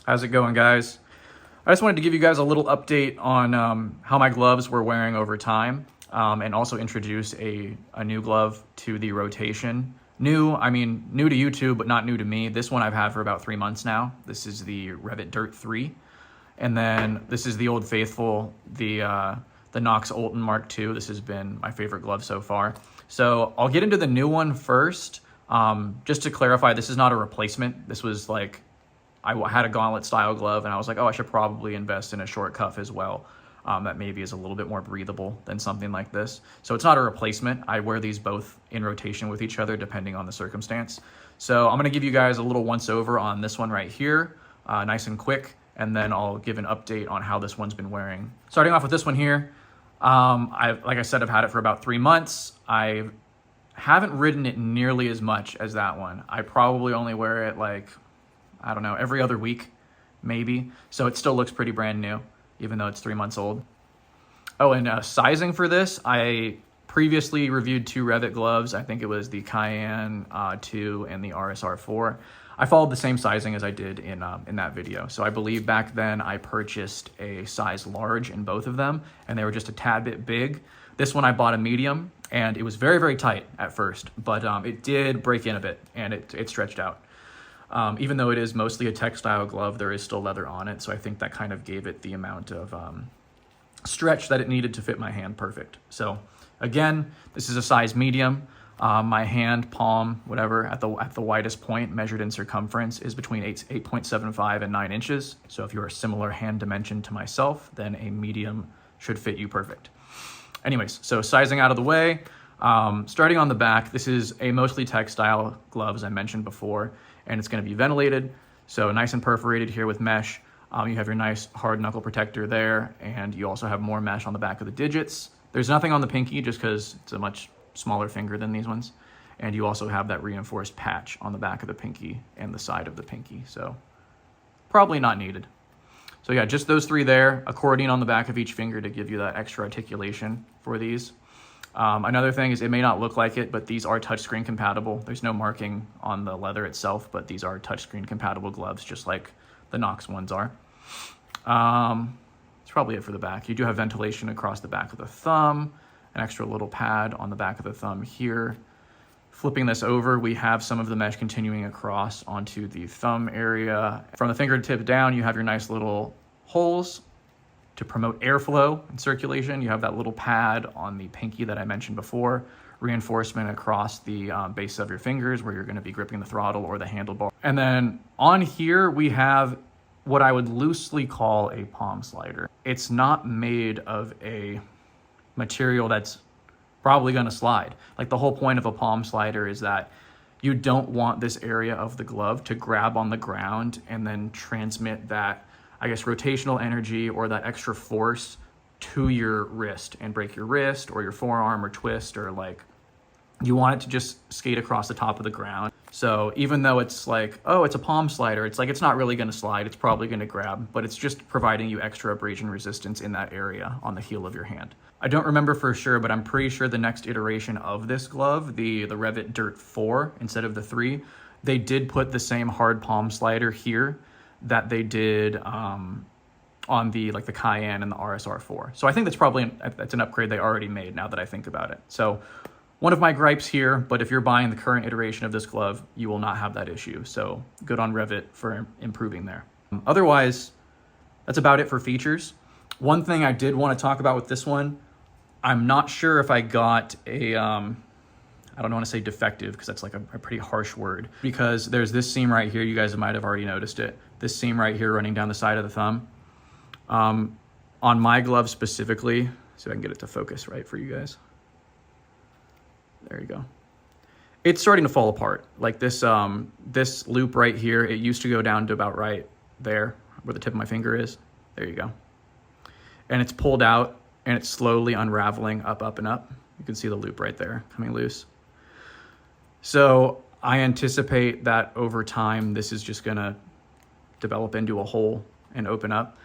How's it going, guys? I just wanted to give you guys a little update on how my gloves were wearing over time, and also introduce a new glove to the rotation. New to YouTube, but not new to me. This one I've had for about 3 months now. This is the Rev'it Dirt 3. And then this is the Old Faithful, the Knox Oulton MK2. This has been my favorite glove so far. So I'll get into the new one first. Just to clarify, this is not a replacement. This was like, I had a gauntlet style glove and I was like, oh, I should probably invest in a short cuff as well. That maybe is a little bit more breathable than something like this. So it's not a replacement. I wear these both in rotation with each other depending on the circumstance. So I'm gonna give you guys a little once over on this one right here, nice and quick, and then I'll give an update on how this one's been wearing. Starting off with this one here, like I said, I've had it for about 3 months. I haven't ridden it nearly as much as that one. I probably only wear it like, I don't know, every other week, maybe. So it still looks pretty brand new, even though it's 3 months old. Oh, and sizing for this, I previously reviewed 2 Rev'it gloves. I think it was the Cayenne 2 and the RSR 4. I followed the same sizing as I did in that video. So I believe back then I purchased a size large in both of them, and they were just a tad bit big. This one I bought a medium, and it was very, very tight at first, but it did break in a bit, and it stretched out. Even though it is mostly a textile glove, there is still leather on it, so I think that kind of gave it the amount of stretch that it needed to fit my hand perfect. So again, this is a size medium. My hand, palm, whatever, at the widest point measured in circumference is between 8.75 and 9 inches. So if you're a similar hand dimension to myself, then a medium should fit you perfect. Anyways, so sizing out of the way, starting on the back, this is a mostly textile glove, as I mentioned before, and it's going to be ventilated, so nice and perforated here with mesh. You have your nice hard knuckle protector there, and you also have more mesh on the back of the digits. There's nothing on the pinky just because it's a much smaller finger than these ones, and you also have that reinforced patch on the back of the pinky and the side of the pinky, so probably not needed. So yeah, just those 3 there, accordion on the back of each finger to give you that extra articulation for these. Another thing is, it may not look like it, but these are touchscreen compatible. There's no marking on the leather itself, but these are touchscreen compatible gloves, just like the Knox ones are. That's probably it for the back. You do have ventilation across the back of the thumb, an extra little pad on the back of the thumb here. Flipping this over, we have some of the mesh continuing across onto the thumb area. From the fingertip down, you have your nice little holes to promote airflow and circulation. You have that little pad on the pinky that I mentioned before, reinforcement across the base of your fingers where you're gonna be gripping the throttle or the handlebar. And then on here, we have what I would loosely call a palm slider. It's not made of a material that's probably gonna slide. Like, the whole point of a palm slider is that you don't want this area of the glove to grab on the ground and then transmit that, I guess, rotational energy or that extra force to your wrist and break your wrist or your forearm or twist, or like, you want it to just skate across the top of the ground. So even though it's like, oh, it's a palm slider, it's like, it's not really gonna slide, it's probably gonna grab, but it's just providing you extra abrasion resistance in that area on the heel of your hand. I don't remember for sure, but I'm pretty sure the next iteration of this glove, the Rev'it Dirt 4 instead of the 3, they did put the same hard palm slider here that they did on the Cayenne and the RSR 4. So I think that's an upgrade they already made, now that I think about it. So one of my gripes here, but if you're buying the current iteration of this glove, you will not have that issue. So good on Rev'it for improving there. Otherwise, that's about it for features. One thing I did want to talk about with this one, I'm not sure if I got a, I don't want to say defective because that's like a pretty harsh word, because there's this seam right here. You guys might have already noticed it. This seam right here running down the side of the thumb. On my glove specifically, so I can get it to focus right for you guys. There you go. It's starting to fall apart. Like this, this loop right here, it used to go down to about right there where the tip of my finger is. There you go. And it's pulled out and it's slowly unraveling up and up. You can see the loop right there coming loose. So I anticipate that over time, this is just gonna develop into a hole and open up.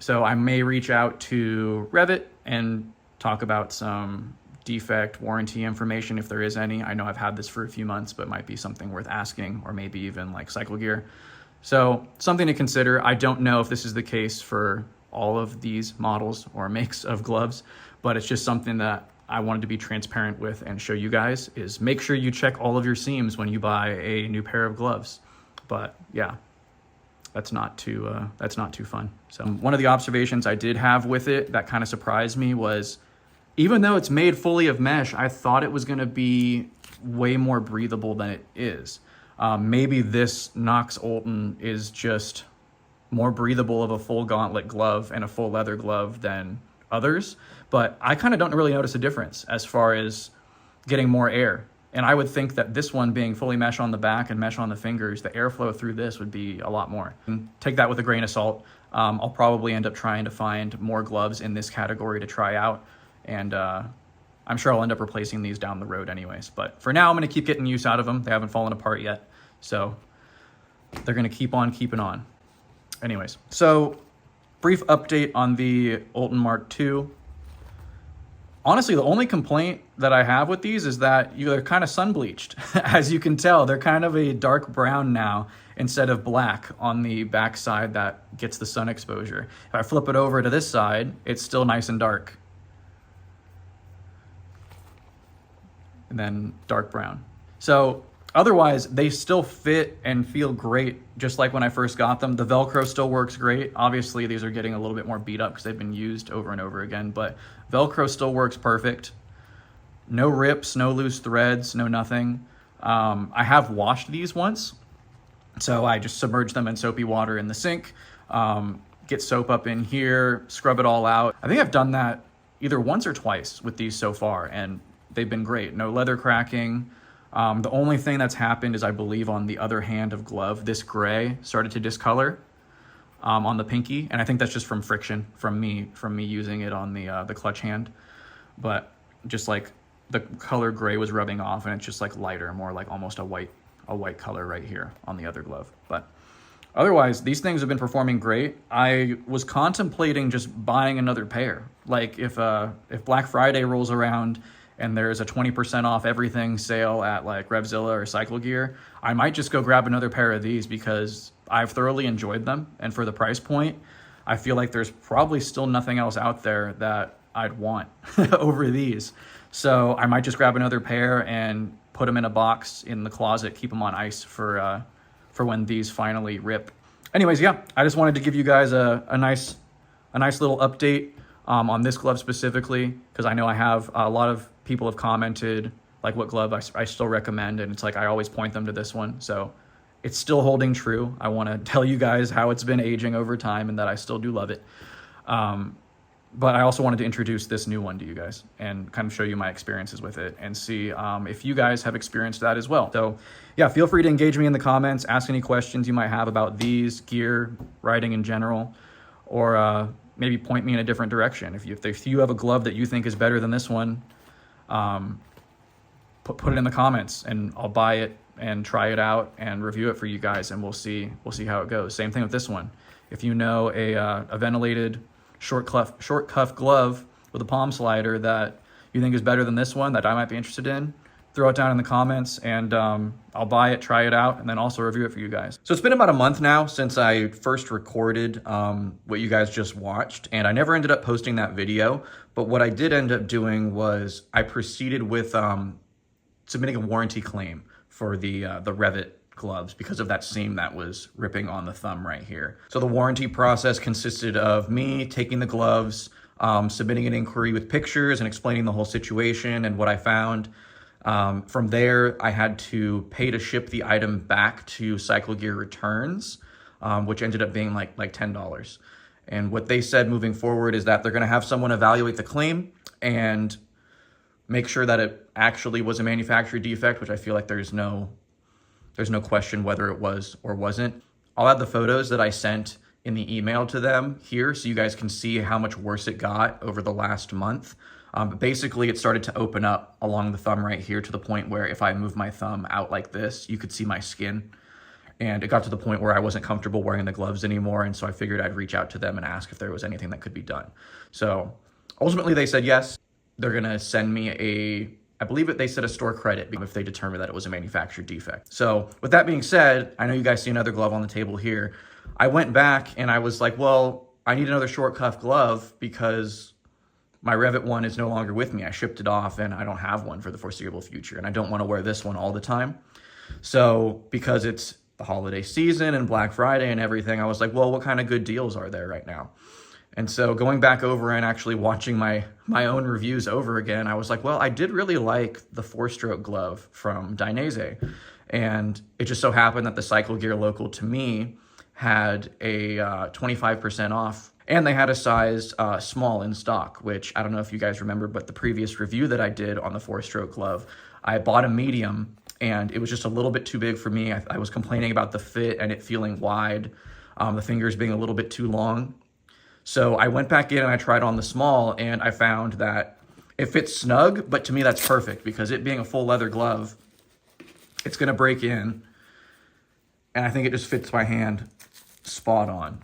So I may reach out to Rev'it and talk about some defect warranty information if there is any. I know I've had this for a few months, but it might be something worth asking, or maybe even like cycle gear. So something to consider. I don't know if this is the case for all of these models or makes of gloves, but it's just something that I wanted to be transparent with and show you guys, is make sure you check all of your seams when you buy a new pair of gloves. But yeah, that's not too fun. So one of the observations I did have with it that kind of surprised me was, even though it's made fully of mesh, I thought it was going to be way more breathable than it is. Maybe this Knox Oulton is just more breathable of a full gauntlet glove and a full leather glove than others, but I kind of don't really notice a difference as far as getting more air. And I would think that this one being fully mesh on the back and mesh on the fingers, the airflow through this would be a lot more. And take that with a grain of salt. I'll probably end up trying to find more gloves in this category to try out, and I'm sure I'll end up replacing these down the road anyways. But for now, I'm going to keep getting use out of them. They haven't fallen apart yet, so they're going to keep on keeping on. Anyways, so brief update on the Oulton Mark II. Honestly, the only complaint that I have with these is that they're kind of sun bleached. As you can tell, they're kind of a dark brown now instead of black on the back side that gets the sun exposure. If I flip it over to this side, it's still nice and dark. And then dark brown. So otherwise, they still fit and feel great, just like when I first got them. The Velcro still works great. Obviously, these are getting a little bit more beat up because they've been used over and over again, but Velcro still works perfect. No rips, no loose threads, no nothing. I have washed these once, so I just submerge them in soapy water in the sink, get soap up in here, scrub it all out. I think I've done that either once or twice with these so far, and they've been great. No leather cracking. The only thing that's happened is, I believe, on the other hand of glove, this gray started to discolor on the pinky, and I think that's just from friction from me using it on the clutch hand. But just like the color gray was rubbing off, and it's just like lighter, more like almost a white color right here on the other glove. But otherwise, these things have been performing great. I was contemplating just buying another pair. Like if Black Friday rolls around and there's a 20% off everything sale at like Revzilla or Cycle Gear, I might just go grab another pair of these because I've thoroughly enjoyed them. And for the price point, I feel like there's probably still nothing else out there that I'd want over these. So I might just grab another pair and put them in a box in the closet, keep them on ice for when these finally rip. Anyways, yeah, I just wanted to give you guys a nice little update on this glove specifically, because I know I have a lot of people have commented like what glove I still recommend, and it's like I always point them to this one. So it's still holding true. I want to tell you guys how it's been aging over time and that I still do love it. But I also wanted to introduce this new one to you guys and kind of show you my experiences with it and see if you guys have experienced that as well. So yeah, feel free to engage me in the comments, ask any questions you might have about these, gear, riding in general, or maybe point me in a different direction. If you have a glove that you think is better than this one, put it in the comments and I'll buy it and try it out and review it for you guys, and we'll see how it goes. Same thing with this one. If you know a ventilated short cuff glove with a palm slider that you think is better than this one that I might be interested in, throw it down in the comments, and I'll buy it, try it out, and then also review it for you guys. So it's been about a month now since I first recorded what you guys just watched, and I never ended up posting that video, but what I did end up doing was I proceeded with submitting a warranty claim for the Rev'it gloves because of that seam that was ripping on the thumb right here. So the warranty process consisted of me taking the gloves, submitting an inquiry with pictures and explaining the whole situation and what I found. From there, I had to pay to ship the item back to Cycle Gear Returns, which ended up being like $10. And what they said moving forward is that they're going to have someone evaluate the claim and make sure that it actually was a manufacturer defect, which I feel like there's no question whether it was or wasn't. I'll add the photos that I sent in the email to them here so you guys can see how much worse it got over the last month. But basically, it started to open up along the thumb right here to the point where if I move my thumb out like this, you could see my skin. And it got to the point where I wasn't comfortable wearing the gloves anymore, and so I figured I'd reach out to them and ask if there was anything that could be done. So ultimately, they said yes. They're going to send me a I believe they said a store credit if they determined that it was a manufacturer defect. So with that being said, I know you guys see another glove on the table here. I went back and I was like, well, I need another short cuff glove because my Rev'it one is no longer with me. I shipped it off and I don't have one for the foreseeable future. And I don't want to wear this one all the time. So because it's the holiday season and Black Friday and everything, I was like, well, what kind of good deals are there right now? And so going back over and actually watching my own reviews over again, I was like, well, I did really like the 4-stroke glove from Dainese. And it just so happened that the Cycle Gear local to me had a 25% off, and they had a size small in stock, which I don't know if you guys remember, but the previous review that I did on the 4-stroke glove, I bought a medium and it was just a little bit too big for me. I was complaining about the fit and it feeling wide, the fingers being a little bit too long. So I went back in and I tried on the small and I found that it fits snug, but to me that's perfect because it being a full leather glove, it's gonna break in and I think it just fits my hand spot on.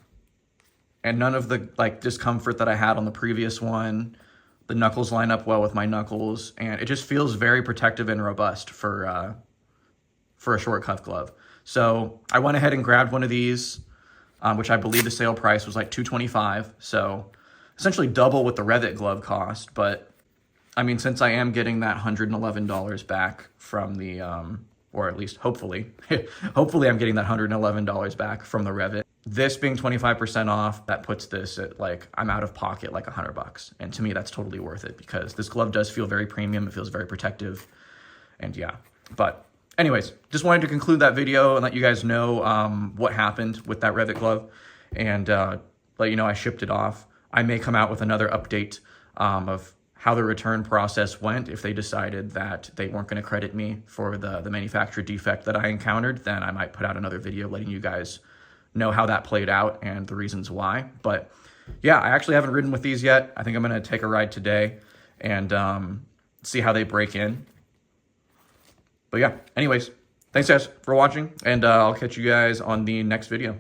And none of the discomfort that I had on the previous one. The knuckles line up well with my knuckles and it just feels very protective and robust for a short cuff glove. So I went ahead and grabbed one of these, which I believe the sale price was like $225. So essentially double what the Rev'it glove cost. But I mean, since I am getting that $111 back from the, or at least hopefully, hopefully I'm getting that $111 back from the Rev'it. This being 25% off, that puts this at I'm out of pocket like $100. And to me, that's totally worth it because this glove does feel very premium. It feels very protective and yeah, but anyways, just wanted to conclude that video and let you guys know what happened with that Rev'it glove and let you know I shipped it off. I may come out with another update of how the return process went. If they decided that they weren't going to credit me for the manufacturer defect that I encountered, then I might put out another video letting you guys know how that played out and the reasons why. But yeah, I actually haven't ridden with these yet. I think I'm going to take a ride today and see how they break in. But yeah, anyways, thanks guys for watching, and I'll catch you guys on the next video.